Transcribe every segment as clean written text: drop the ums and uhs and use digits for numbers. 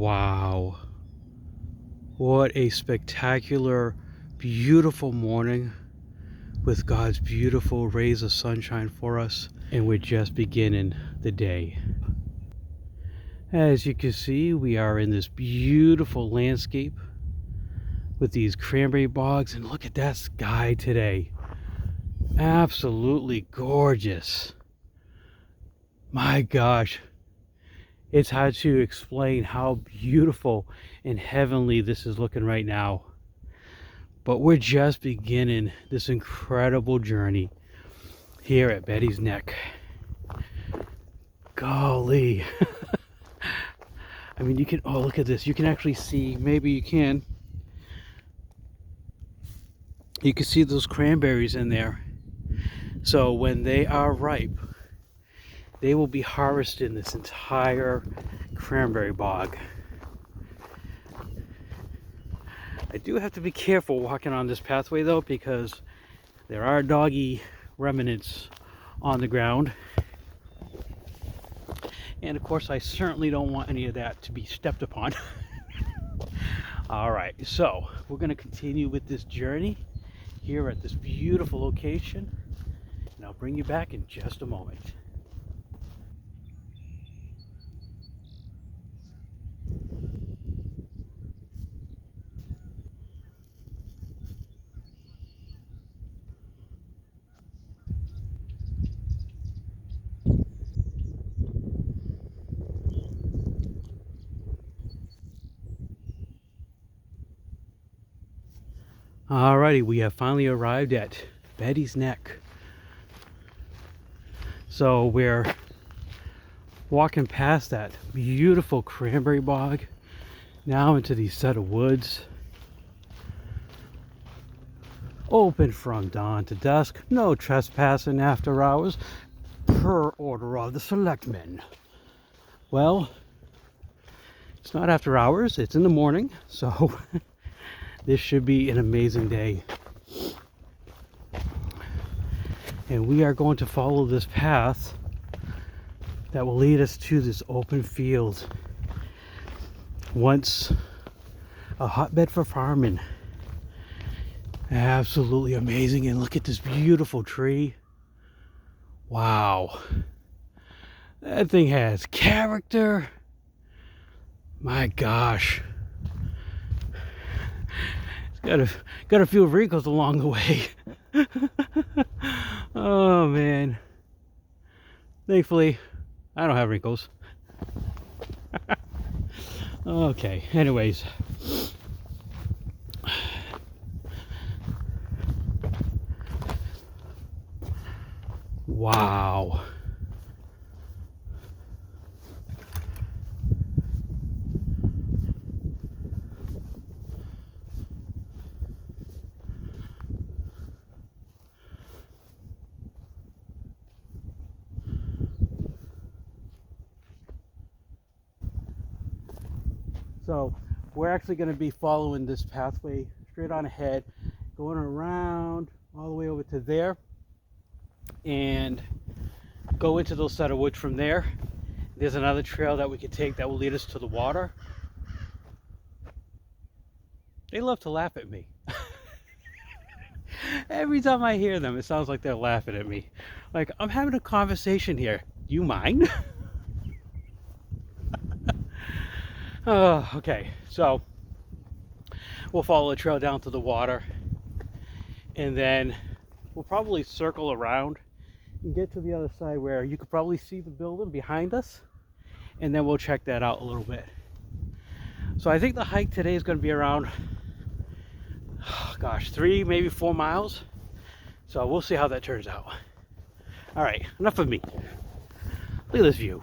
Wow, what a spectacular, beautiful morning with God's beautiful rays of sunshine for us, and we're just beginning the day. As you can see, we are in this beautiful landscape with these cranberry bogs, and look at that sky today. Absolutely gorgeous. My gosh, it's hard to explain how beautiful and heavenly this is looking right now. But we're just beginning this incredible journey here at Betty's Neck. Golly. I mean, you can, oh, look at this. You can actually see, maybe you can see those cranberries in there. So when they are ripe, they will be harvesting this entire cranberry bog. I do have to be careful walking on this pathway though, because there are doggy remnants on the ground. And of course, I certainly don't want any of that to be stepped upon. All right, so we're going to continue with this journey here at this beautiful location, and I'll bring you back in just a moment. Alrighty, we have finally arrived at Betty's Neck. So we're walking past that beautiful cranberry bog now into these set of woods. Open from dawn to dusk, no trespassing after hours, per order of the selectmen. Well, it's not after hours, it's in the morning, so this should be an amazing day. And we are going to follow this path that will lead us to this open field. Once a hotbed for farming. Absolutely amazing. And look at this beautiful tree. Wow. That thing has character. My gosh. Got a few wrinkles along the way. Oh man. Thankfully, I don't have wrinkles. Okay, anyways. Wow. So we're actually going to be following this pathway straight on ahead, going around all the way over to there, and go into those set of woods from there. There's another trail that we could take that will lead us to the water. They love to laugh at me. Every time I hear them, it sounds like they're laughing at me. Like, I'm having a conversation here. Do you mind? Oh, okay, so we'll follow the trail down to the water, and then we'll probably circle around and get to the other side where you could probably see the building behind us, and then we'll check that out a little bit. So I think the hike today is going to be around, oh gosh, 3 maybe 4 miles. So we'll see how that turns out. All right, enough of me. Look at this view.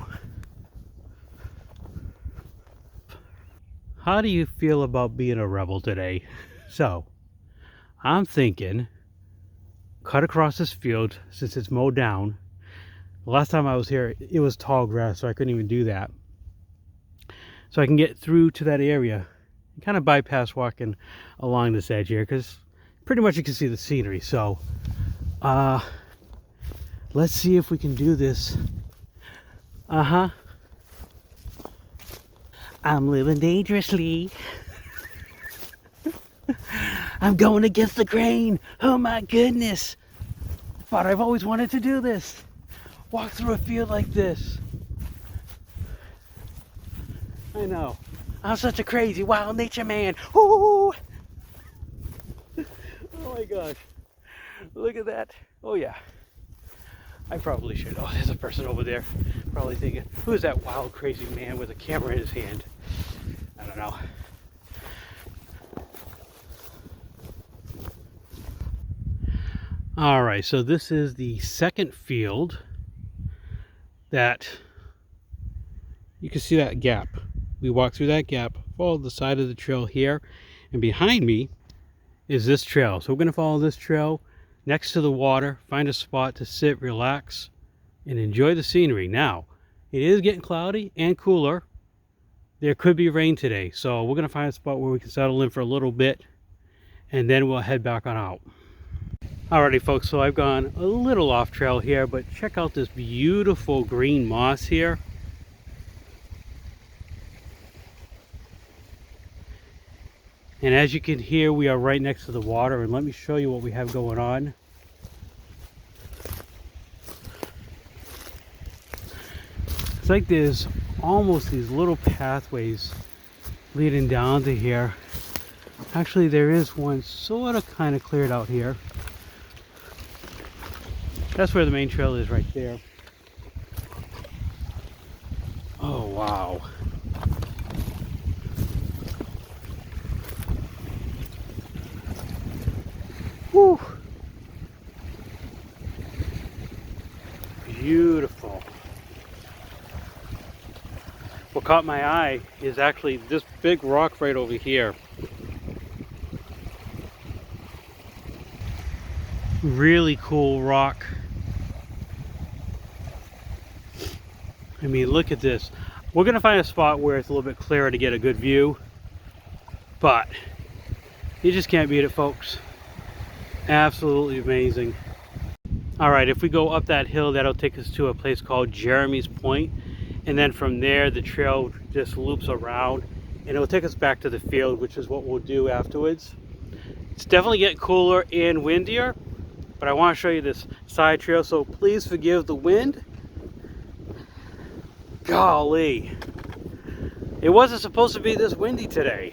How do you feel about being a rebel today? So, I'm thinking, cut across this field since it's mowed down. The last time I was here, it was tall grass, so I couldn't even do that. So I can get through to that area and kind of bypass walking along this edge here, because pretty much you can see the scenery. So, let's see if we can do this. I'm living dangerously. I'm going against the grain. Oh my goodness. But I've always wanted to do this. Walk through a field like this. I know. I'm such a crazy wild nature man. Ooh. Oh my gosh. Look at that. Oh yeah. I probably should. Oh, there's a person over there. Probably thinking, who is that wild crazy man with a camera in his hand? I don't know. All right, so this is the second field that you can see that gap. We walk through that gap, follow the side of the trail here, and behind me is this trail. So we're going to follow this trail next to the water, find a spot to sit, relax, and enjoy the scenery. Now, it is getting cloudy and cooler. There could be rain today, so we're going to find a spot where we can settle in for a little bit, and then we'll head back on out. Alrighty folks, so I've gone a little off trail here, but check out this beautiful green moss here. And as you can hear, we are right next to the water, and let me show you what we have going on. It's like there's almost these little pathways leading down to here. Actually, there is one sort of kind of cleared out here. That's where the main trail is, right there. Oh, wow. Whew. Beautiful. What caught my eye is actually this big rock right over here. Really cool rock. I mean, look at this. We're going to find a spot where it's a little bit clearer to get a good view, but you just can't beat it, folks. Absolutely amazing. All right, if we go up that hill, that'll take us to a place called Jeremy's Point, and then from there the trail just loops around and it'll take us back to the field, which is what we'll do afterwards. It's definitely getting cooler and windier, but I want to show you this side trail, so please forgive the wind. Golly, it wasn't supposed to be this windy today.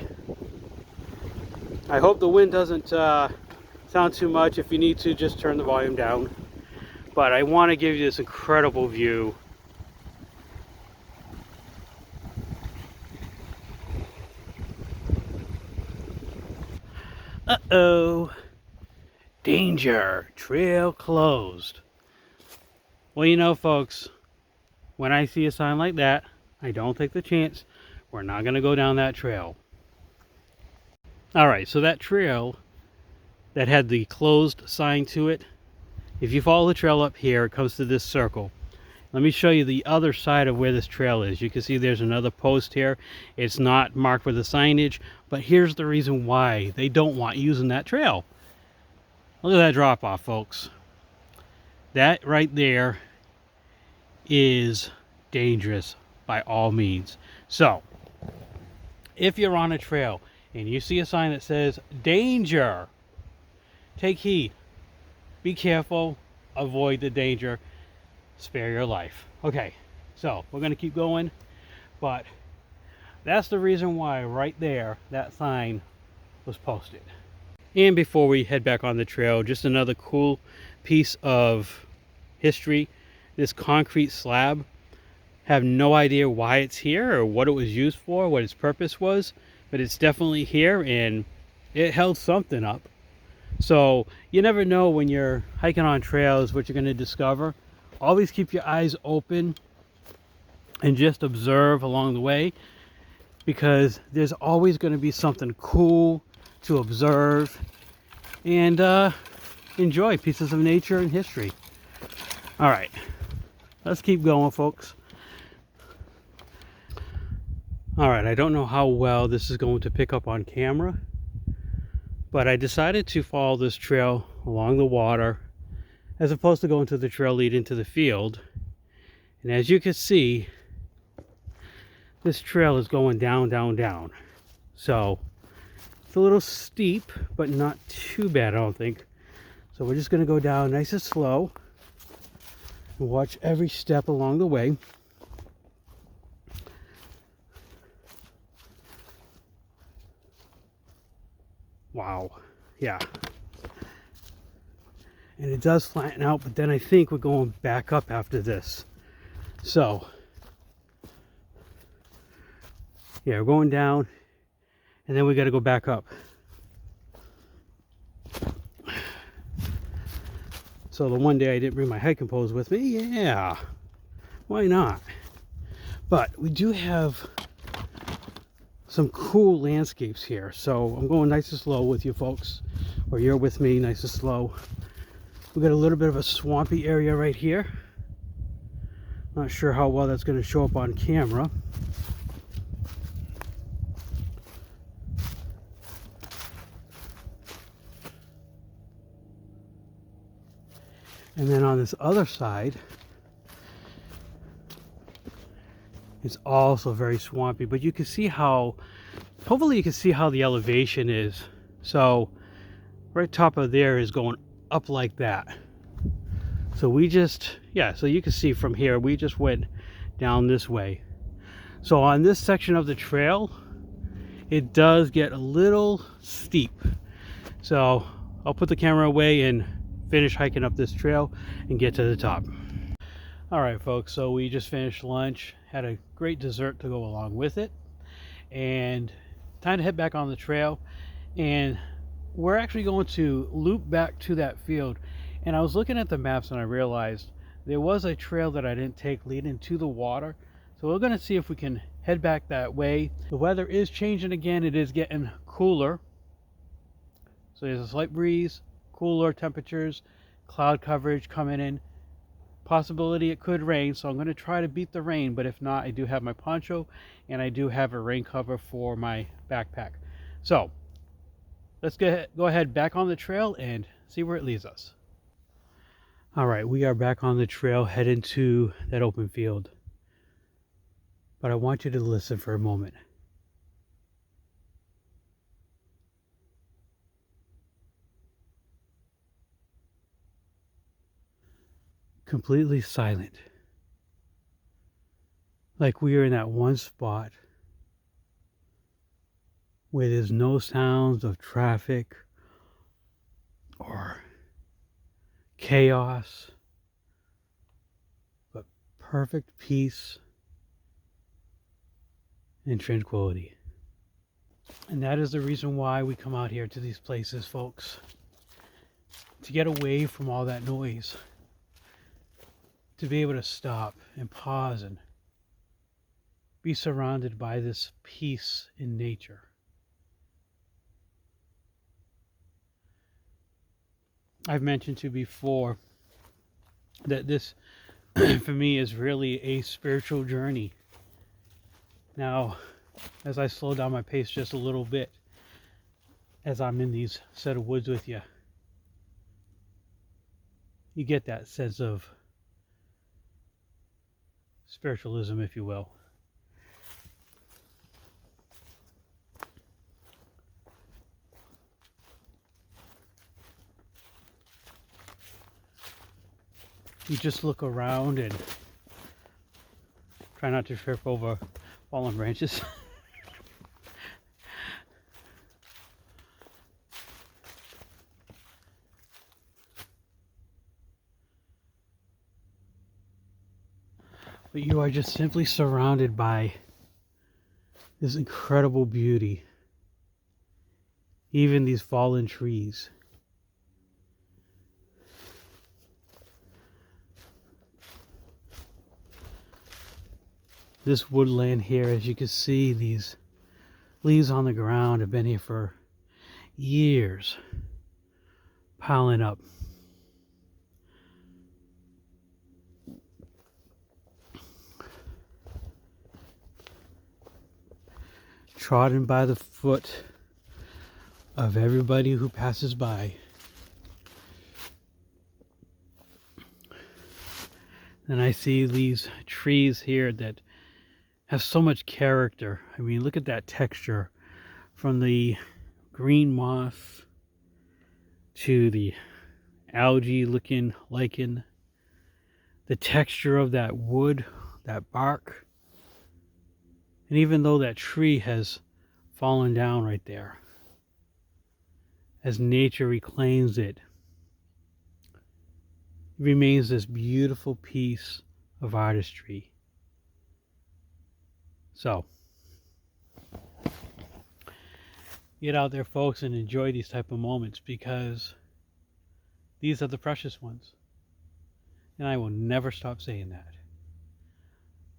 I hope the wind doesn't sound too much. If you need to, just turn the volume down. But I want to give you this incredible view. Uh-oh. Danger. Trail closed. Well, you know, folks, when I see a sign like that, I don't take the chance. We're not going to go down that trail. Alright, so that trail that had the closed sign to it, if you follow the trail up here, it comes to this circle. Let me show you the other side of where this trail is. You can see there's another post here. It's not marked with the signage, but here's the reason why they don't want using that trail. Look at that drop off, folks. That right there is dangerous by all means. So, if you're on a trail and you see a sign that says danger, take heed. Be careful, avoid the danger, spare your life. Okay, so we're going to keep going, but that's the reason why right there that sign was posted. And before we head back on the trail, just another cool piece of history. This concrete slab, have no idea why it's here or what it was used for, what its purpose was, but it's definitely here and it held something up. So you never know when you're hiking on trails what you're going to discover. Always keep your eyes open and just observe along the way, because there's always going to be something cool to observe and enjoy, pieces of nature and history. All right, let's keep going, folks. All right, I don't know how well this is going to pick up on camera, but I decided to follow this trail along the water as opposed to going to the trail leading to the field. And as you can see, this trail is going down, down, down. So it's a little steep, but not too bad, I don't think. So we're just going to go down nice and slow and watch every step along the way. Wow. Yeah. And it does flatten out, but then I think we're going back up after this. So yeah, we're going down, and then we got to go back up. So the one day I didn't bring my hiking poles with me, yeah, why not? But we do have some cool landscapes here, so I'm going nice and slow with you folks, or you're with me nice and slow. We got a little bit of a swampy area right here. Not sure how well that's going to show up on camera. And then on this other side, it's also very swampy, but you can see how, hopefully you can see how the elevation is. So right top of there is going up like that. So we just, yeah, so you can see from here, we just went down this way. So on this section of the trail, it does get a little steep. So I'll put the camera away and finish hiking up this trail and get to the top. All right, folks, so we just finished lunch, had a great dessert to go along with it, and time to head back on the trail. And we're actually going to loop back to that field. And I was looking at the maps and I realized there was a trail that I didn't take leading to the water. So we're going to see if we can head back that way. The weather is changing again. It is getting cooler. So there's a slight breeze, cooler temperatures, cloud coverage coming in. Possibility it could rain, so I'm going to try to beat the rain, but if not, I do have my poncho and I do have a rain cover for my backpack. So let's go ahead back on the trail and see where it leads us. All right, we are back on the trail heading to that open field, but I want you to listen for a moment. Completely silent, like we are in that one spot where there's no sounds of traffic or chaos, but perfect peace and tranquility. And that is the reason why we come out here to these places, folks, to get away from all that noise, to be able to stop and pause and be surrounded by this peace in nature. I've mentioned to you before that this for me is really a spiritual journey. Now, as I slow down my pace just a little bit as I'm in these set of woods with you, you get that sense of spiritualism, if you will. You just look around and try not to trip over fallen branches. But you are just simply surrounded by this incredible beauty. Even these fallen trees. This woodland here, as you can see, these leaves on the ground have been here for years, piling up. Trodden by the foot of everybody who passes by. And I see these trees here that has so much character. I mean, look at that texture from the green moss to the algae looking lichen, the texture of that wood, that bark. And even though that tree has fallen down right there, as nature reclaims it, it remains this beautiful piece of artistry. So, get out there, folks, and enjoy these type of moments, because these are the precious ones. And I will never stop saying that.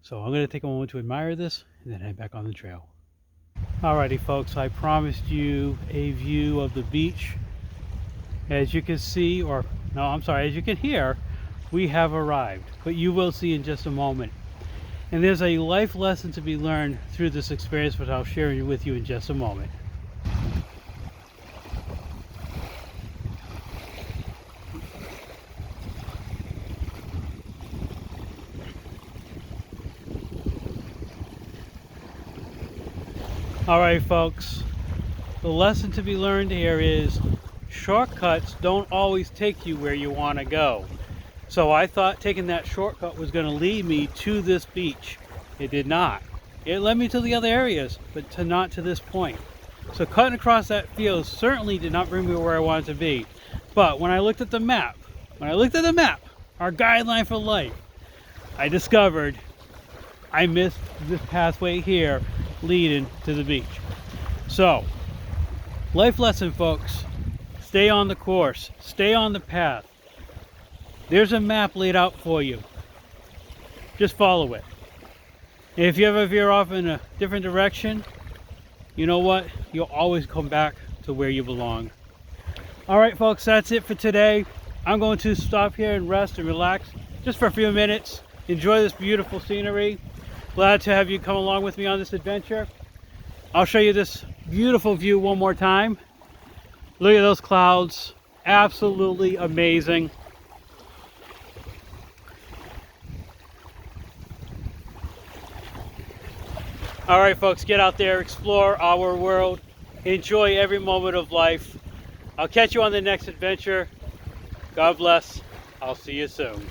So I'm going to take a moment to admire this and then head back on the trail. Alrighty, folks, I promised you a view of the beach. As you can see, or no, I'm sorry, as you can hear, we have arrived, but you will see in just a moment. And there's a life lesson to be learned through this experience, which I'll share with you in just a moment. Alright, folks, the lesson to be learned here is shortcuts don't always take you where you want to go. So I thought taking that shortcut was going to lead me to this beach. It did not. It led me to the other areas, but not to this point. So cutting across that field certainly did not bring me where I wanted to be. But when I looked at the map, our guideline for life, I discovered I missed this pathway here leading to the beach. So, life lesson, folks, stay on the course, stay on the path. There's a map laid out for you. Just follow it. And if you ever veer off in a different direction, you know what? You'll always come back to where you belong. Alright, folks, that's it for today. I'm going to stop here and rest and relax just for a few minutes. Enjoy this beautiful scenery. Glad to have you come along with me on this adventure. I'll show you this beautiful view one more time. Look at those clouds. Absolutely amazing. All right, folks, get out there, explore our world, enjoy every moment of life. I'll catch you on the next adventure. God bless. I'll see you soon.